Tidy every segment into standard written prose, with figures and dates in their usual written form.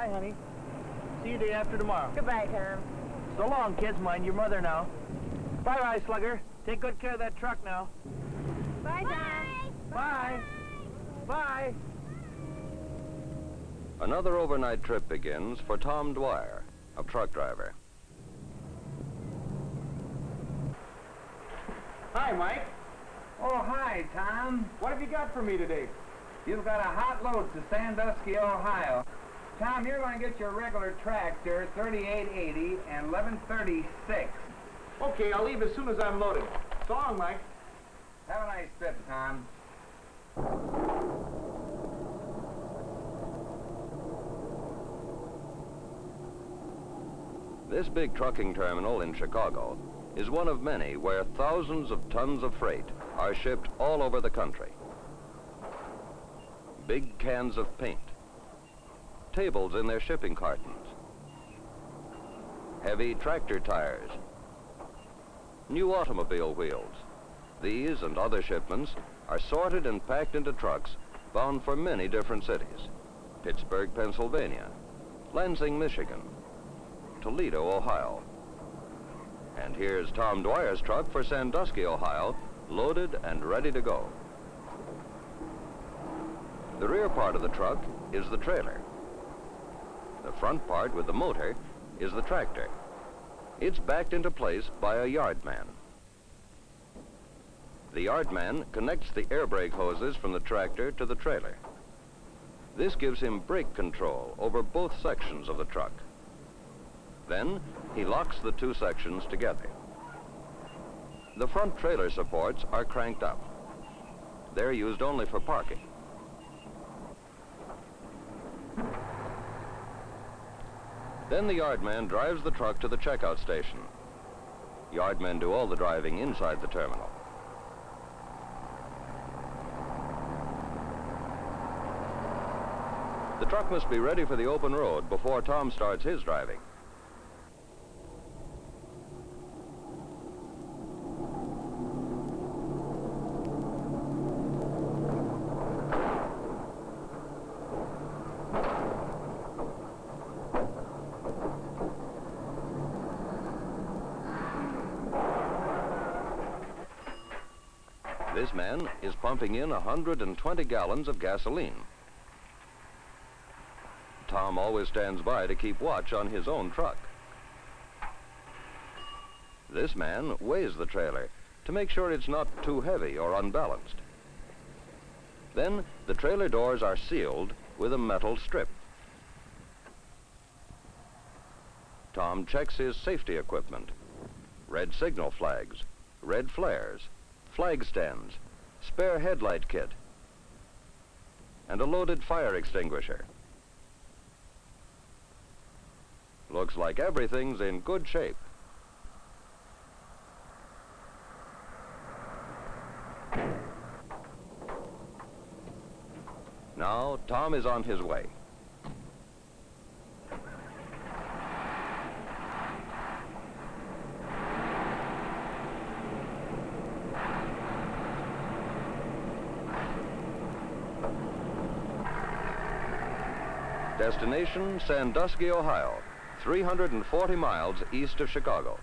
Bye, honey. See you day after tomorrow. Goodbye, Tom. So long, kids. Mind your mother now. Bye, Rye Slugger. Take good care of that truck now. Bye, Tom. Bye. Bye. Another overnight trip begins for Tom Dwyer, a truck driver. Hi, Mike. Oh, hi, Tom. What have you got for me today? You've got a hot load to Sandusky, Ohio. Tom, you're going to get your regular tractor, 3880 and 1136. Okay, I'll leave as soon as I'm loaded. So long, Mike. Have a nice trip, Tom. This big trucking terminal in Chicago is one of many where thousands of tons of freight are shipped all over the country. Big cans of paint, tables in their shipping cartons, heavy tractor tires, new automobile wheels. These and other shipments are sorted and packed into trucks bound for many different cities: Pittsburgh, Pennsylvania, Lansing, Michigan, Toledo, Ohio. And here's Tom Dwyer's truck for Sandusky, Ohio, loaded and ready to go. The rear part of the truck is the trailer. The front part with the motor is the tractor. It's backed into place by a yardman. The yardman connects the air brake hoses from the tractor to the trailer. This gives him brake control over both sections of the truck. Then he locks the two sections together. The front trailer supports are cranked up. They're used only for parking. Then the yardman drives the truck to the checkout station. Yardmen do all the driving inside the terminal. The truck must be ready for the open road before Tom starts his driving. This man is pumping in 120 gallons of gasoline. Tom always stands by to keep watch on his own truck. This man weighs the trailer to make sure it's not too heavy or unbalanced. Then the trailer doors are sealed with a metal strip. Tom checks his safety equipment: red signal flags, red flares, flag stands, spare headlight kit, and a loaded fire extinguisher. Looks like everything's in good shape. Now, Tom is on his way. Destination, Sandusky, Ohio, 340 miles east of Chicago.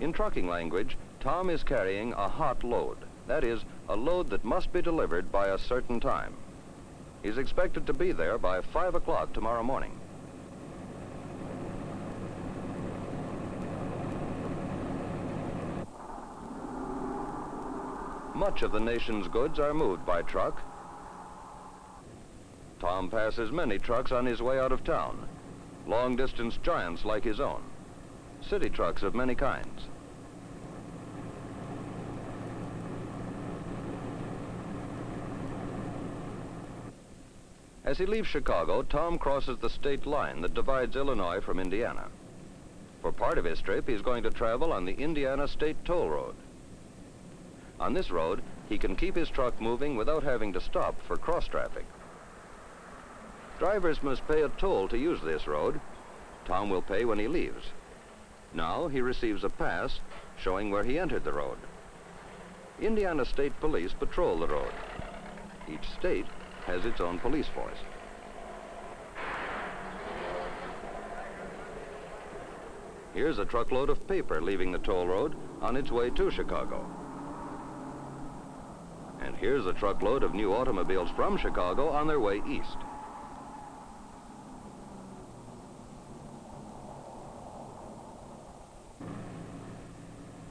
In trucking language, Tom is carrying a hot load. That is, a load that must be delivered by a certain time. He's expected to be there by 5 o'clock tomorrow morning. Much of the nation's goods are moved by truck. Tom passes many trucks on his way out of town, long-distance giants like his own, city trucks of many kinds. As he leaves Chicago, Tom crosses the state line that divides Illinois from Indiana. For part of his trip, he's going to travel on the Indiana State Toll Road. On this road, he can keep his truck moving without having to stop for cross traffic. Drivers must pay a toll to use this road. Tom will pay when he leaves. Now he receives a pass showing where he entered the road. Indiana State Police patrol the road. Each state has its own police force. Here's a truckload of paper leaving the toll road on its way to Chicago. And here's a truckload of new automobiles from Chicago on their way east.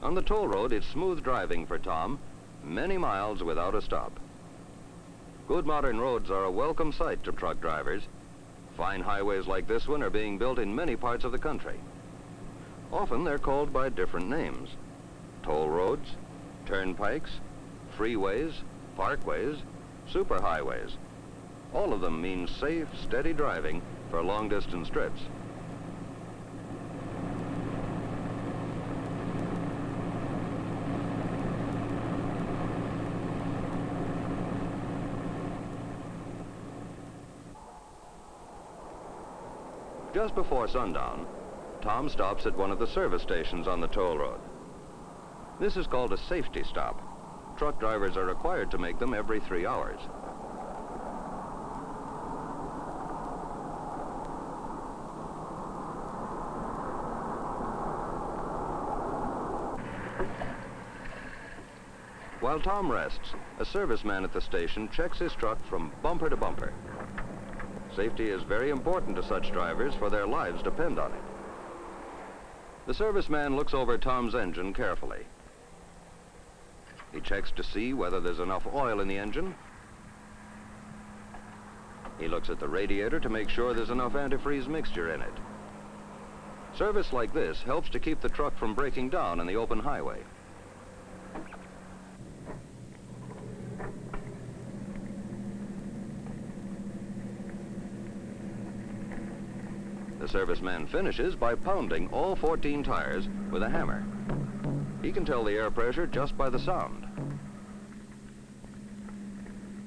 On the toll road, it's smooth driving for Tom, many miles without a stop. Good modern roads are a welcome sight to truck drivers. Fine highways like this one are being built in many parts of the country. Often they're called by different names: toll roads, turnpikes, freeways, parkways, superhighways. All of them mean safe, steady driving for long-distance trips. Just before sundown, Tom stops at one of the service stations on the toll road. This is called a safety stop. Truck drivers are required to make them every 3 hours. While Tom rests, a serviceman at the station checks his truck from bumper to bumper. Safety is very important to such drivers, for their lives depend on it. The serviceman looks over Tom's engine carefully. He checks to see whether there's enough oil in the engine. He looks at the radiator to make sure there's enough antifreeze mixture in it. Service like this helps to keep the truck from breaking down on the open highway. The serviceman finishes by pounding all 14 tires with a hammer. He can tell the air pressure just by the sound.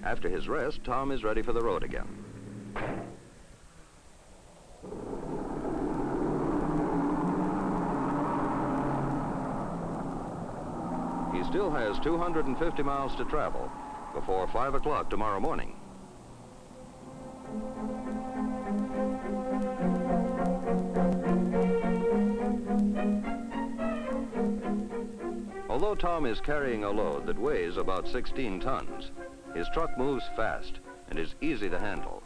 After his rest, Tom is ready for the road again. He still has 250 miles to travel before 5 o'clock tomorrow morning. Although Tom is carrying a load that weighs about 16 tons, his truck moves fast and is easy to handle.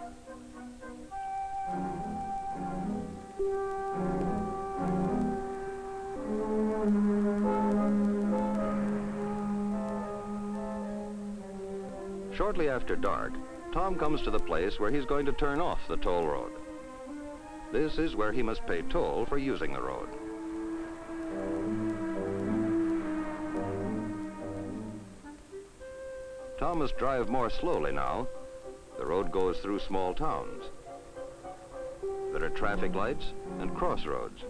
Shortly after dark, Tom comes to the place where he's going to turn off the toll road. This is where he must pay toll for using the road. Tom must drive more slowly now. The road goes through small towns. There are traffic lights and crossroads.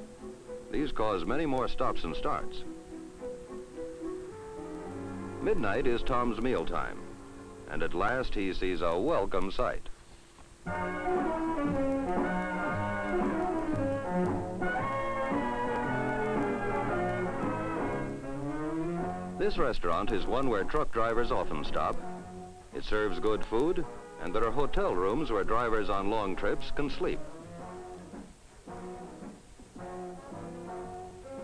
These cause many more stops and starts. Midnight is Tom's mealtime, and at last he sees a welcome sight. This restaurant is one where truck drivers often stop. It serves good food, and there are hotel rooms where drivers on long trips can sleep.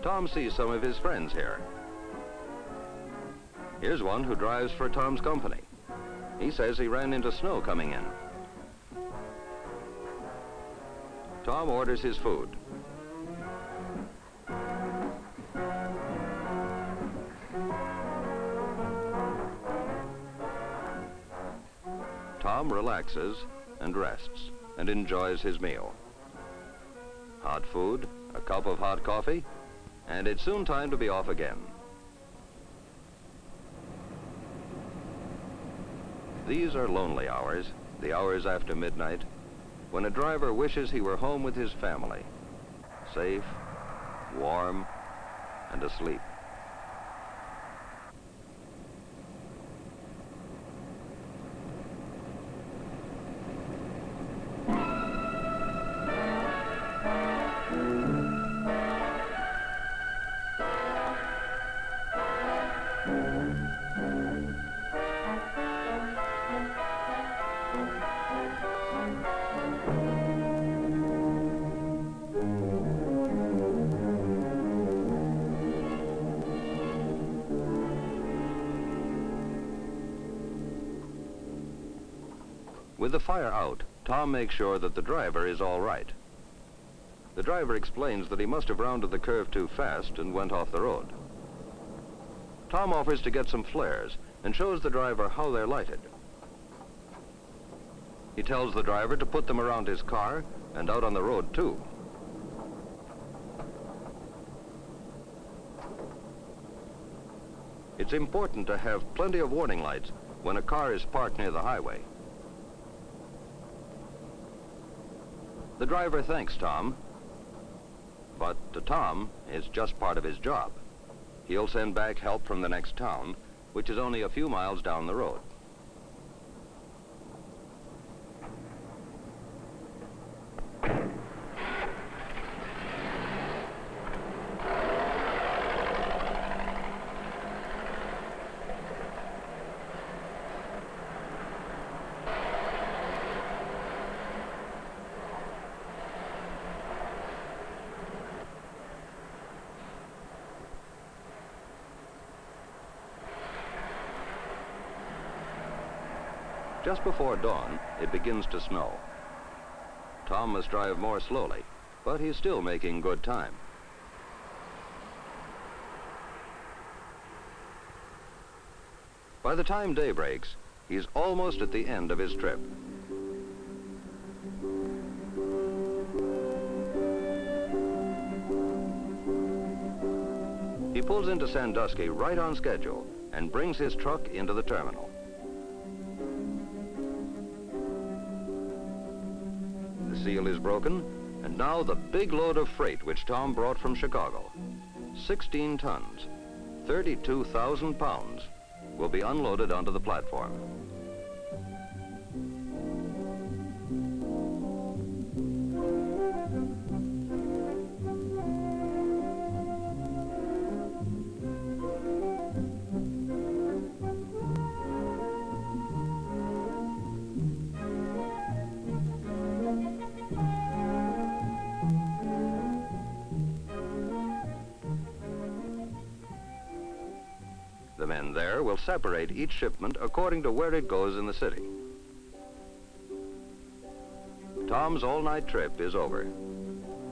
Tom sees some of his friends here. Here's one who drives for Tom's company. He says he ran into snow coming in. Tom orders his food. Tom relaxes and rests and enjoys his meal. Hot food, a cup of hot coffee, and it's soon time to be off again. These are lonely hours, the hours after midnight, when a driver wishes he were home with his family, safe, warm, and asleep. With the fire out, Tom makes sure that the driver is all right. The driver explains that he must have rounded the curve too fast and went off the road. Tom offers to get some flares and shows the driver how they're lighted. He tells the driver to put them around his car and out on the road too. It's important to have plenty of warning lights when a car is parked near the highway. The driver thanks Tom, but to Tom, it's just part of his job. He'll send back help from the next town, which is only a few miles down the road. Just before dawn, it begins to snow. Tom must drive more slowly, but he's still making good time. By the time day breaks, he's almost at the end of his trip. He pulls into Sandusky right on schedule and brings his truck into the terminal. The seal is broken, and now the big load of freight which Tom brought from Chicago, 16 tons, 32,000 pounds, will be unloaded onto the platform. The men there will separate each shipment according to where it goes in the city. Tom's all-night trip is over.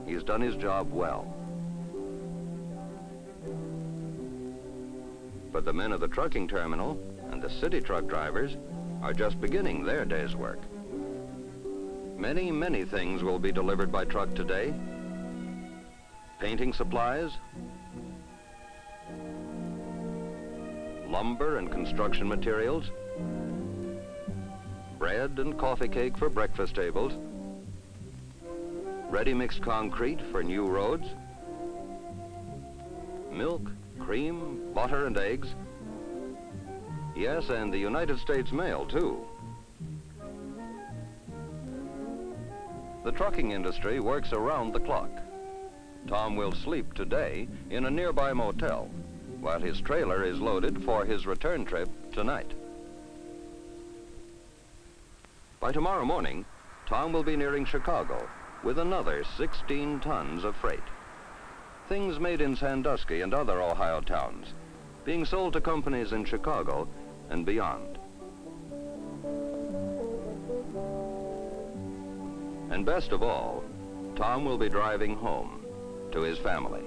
He's done his job well. But the men of the trucking terminal and the city truck drivers are just beginning their day's work. Many, many things will be delivered by truck today. Painting supplies, lumber and construction materials, bread and coffee cake for breakfast tables, ready-mixed concrete for new roads, milk, cream, butter and eggs. Yes, and the United States mail too. The trucking industry works around the clock. Tom will sleep today in a nearby motel, while his trailer is loaded for his return trip tonight. By tomorrow morning, Tom will be nearing Chicago with another 16 tons of freight. Things made in Sandusky and other Ohio towns, being sold to companies in Chicago and beyond. And best of all, Tom will be driving home to his family.